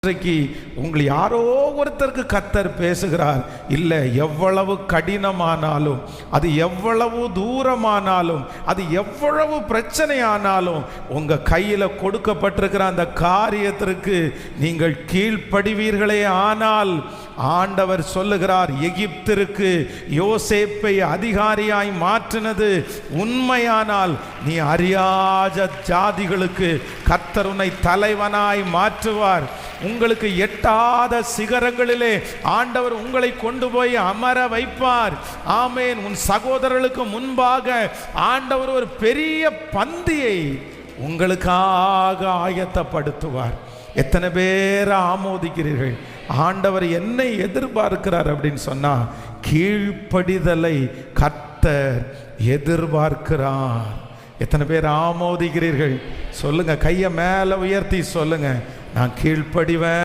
இன்றைக்கு உங்கள் யாரோ ஒருத்தருக்கு கர்த்தர் பேசுகிறார். இல்லை, எவ்வளவு கடினமானாலும், அது எவ்வளவு தூரமானாலும், அது எவ்வளவு பிரச்சனையானாலும், உங்கள் கையில் கொடுக்கப்பட்டிருக்கிற அந்த காரியத்திற்கு நீங்கள் கீழ்ப்படிவீர்களே ஆனால், ஆண்டவர் சொல்லுகிறார், எகிப்திற்கு யோசேப்பை அதிகாரியாய் மாற்றினது உண்மையானால், நீ அறியாத ஜாதிகளுக்கு கர்த்தர் உன்னை தலைவனாய் மாற்றுவார். உங்களுக்கு எட்டாத சிகரங்களிலே ஆண்டவர் உங்களை கொண்டு போய் அமர வைப்பார். ஆமேன். உன் சகோதரர்களுக்கு முன்பாக ஆண்டவர் ஒரு பெரிய பந்தியை உங்களுக்காக ஆயத்தப்படுத்துவார். எத்தனை பேர் ஆமோதிக்கிறீர்கள்? ஆண்டவர் என்னை எதிர்பார்க்கிறார் அப்படின்னு சொன்னா, கீழ்ப்படிதலை கர்த்தர் எதிர்பார்க்கிறார். எத்தனை பேர் ஆமோதிக்கிறீர்கள்? சொல்லுங்க, கையை மேல உயர்த்தி சொல்லுங்க, நான் கீழ்ப்படிவேன்.